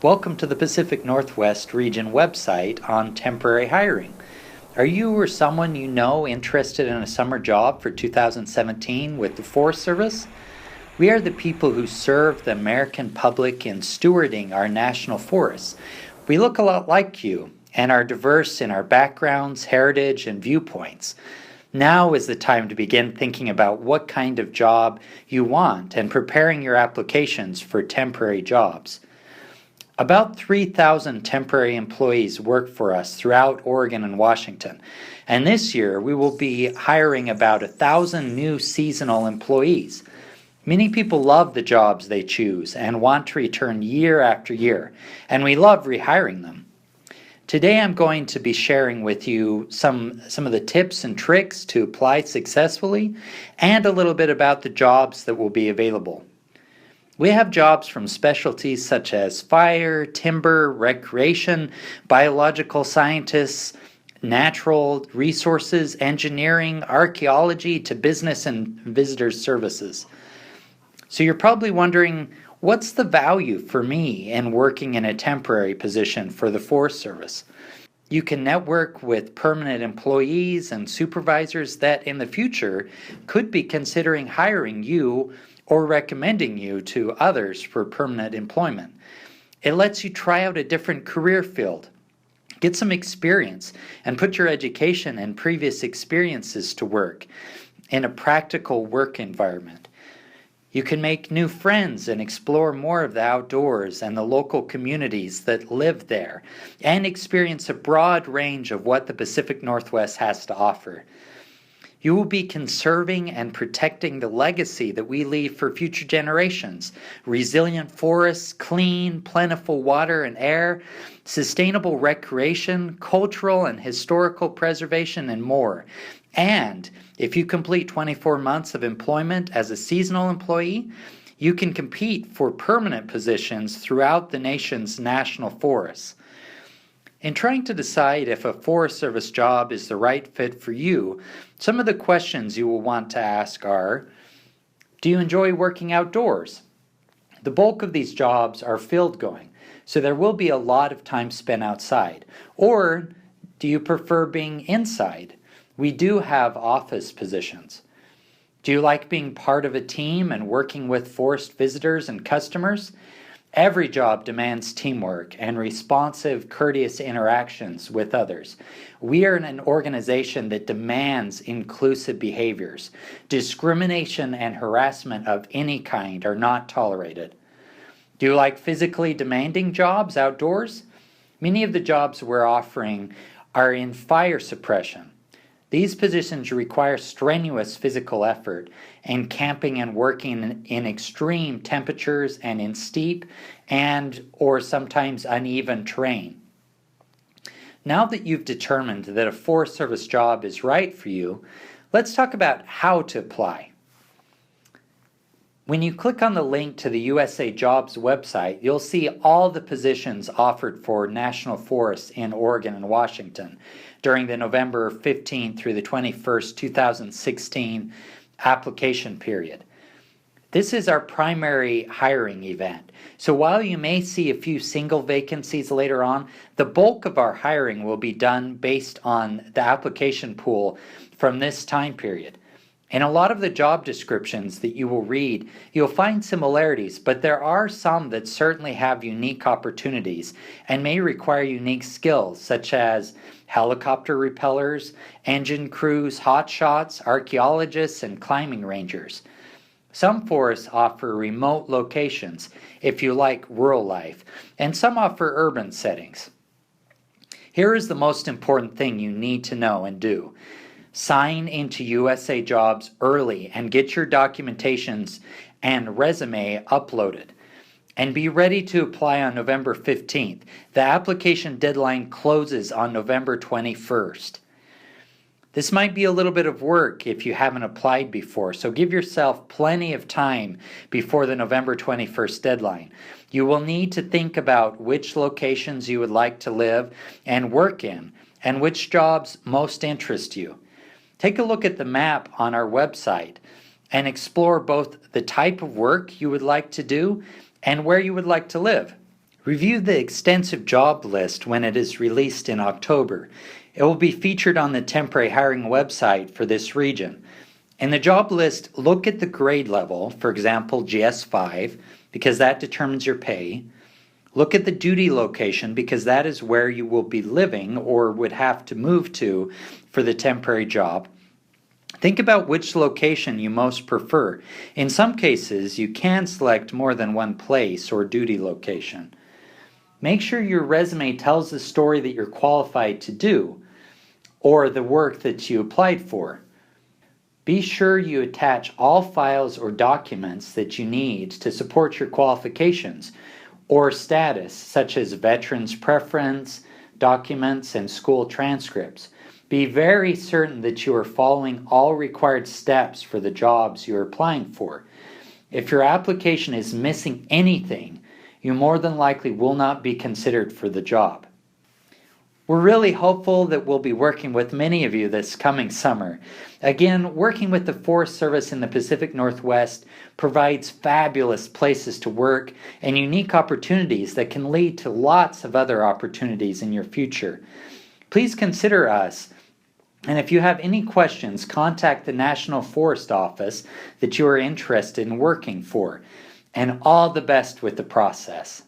Welcome to the Pacific Northwest Region website on temporary hiring. Are you or someone you know interested in a summer job for 2017 with the Forest Service? We are the people who serve the American public in stewarding our national forests. We look a lot like you and are diverse in our backgrounds, heritage, and viewpoints. Now is the time to begin thinking about what kind of job you want and preparing your applications for temporary jobs. About 3,000 temporary employees work for us throughout Oregon and Washington, and this year we will be hiring about 1,000 new seasonal employees. Many people love the jobs they choose and want to return year after year, and we love rehiring them. Today I'm going to be sharing with you some of the tips and tricks to apply successfully and a little bit about the jobs that will be available. We have jobs from specialties such as fire, timber, recreation, biological scientists, natural resources, engineering, archaeology, to business and visitor services. So you're probably wondering, what's the value for me in working in a temporary position for the Forest Service? You can network with permanent employees and supervisors that in the future could be considering hiring you or recommending you to others for permanent employment. It lets you try out a different career field, get some experience, and put your education and previous experiences to work in a practical work environment. You can make new friends and explore more of the outdoors and the local communities that live there, and experience a broad range of what the Pacific Northwest has to offer. You will be conserving and protecting the legacy that we leave for future generations: resilient forests, clean, plentiful water and air, sustainable recreation, cultural and historical preservation, and more. And if you complete 24 months of employment as a seasonal employee, you can compete for permanent positions throughout the nation's national forests. In trying to decide if a Forest Service job is the right fit for you, some of the questions you will want to ask are: do you enjoy working outdoors? The bulk of these jobs are field going, so there will be a lot of time spent outside. Or do you prefer being inside? We do have office positions. Do you like being part of a team and working with forest visitors and customers? Every job demands teamwork and responsive, courteous interactions with others. We are an organization that demands inclusive behaviors. Discrimination and harassment of any kind are not tolerated. Do you like physically demanding jobs outdoors? Many of the jobs we're offering are in fire suppression. These positions require strenuous physical effort and camping and working in extreme temperatures and in steep and or sometimes uneven terrain. Now that you've determined that a Forest Service job is right for you, let's talk about how to apply. When you click on the link to the USA Jobs website, you'll see all the positions offered for national forests in Oregon and Washington during the November 15th through the 21st, 2016 application period. This is our primary hiring event. So while you may see a few single vacancies later on, the bulk of our hiring will be done based on the application pool from this time period. In a lot of the job descriptions that you will read, you'll find similarities, but there are some that certainly have unique opportunities and may require unique skills, such as helicopter repellers, engine crews, hotshots, archaeologists, and climbing rangers. Some forests offer remote locations if you like rural life, and some offer urban settings. Here is the most important thing you need to know and do. Sign into USA Jobs early and get your documentations and resume uploaded. And be ready to apply on November 15th. The application deadline closes on November 21st. This might be a little bit of work if you haven't applied before, so give yourself plenty of time before the November 21st deadline. You will need to think about which locations you would like to live and work in, and which jobs most interest you. Take a look at the map on our website and explore both the type of work you would like to do and where you would like to live. Review the extensive job list when it is released in October. It will be featured on the temporary hiring website for this region. In the job list, look at the grade level, for example, GS5, because that determines your pay. Look at the duty location, because that is where you will be living or would have to move to for the temporary job. Think about which location you most prefer. In some cases, you can select more than one place or duty location. Make sure your resume tells the story that you're qualified to do or the work that you applied for. Be sure you attach all files or documents that you need to support your qualifications or status, such as veterans preference, documents, and school transcripts. Be very certain that you are following all required steps for the jobs you are applying for. If your application is missing anything, you more than likely will not be considered for the job. We're really hopeful that we'll be working with many of you this coming summer. Again, working with the Forest Service in the Pacific Northwest provides fabulous places to work and unique opportunities that can lead to lots of other opportunities in your future. Please consider us, and if you have any questions, contact the National Forest Office that you are interested in working for. And all the best with the process.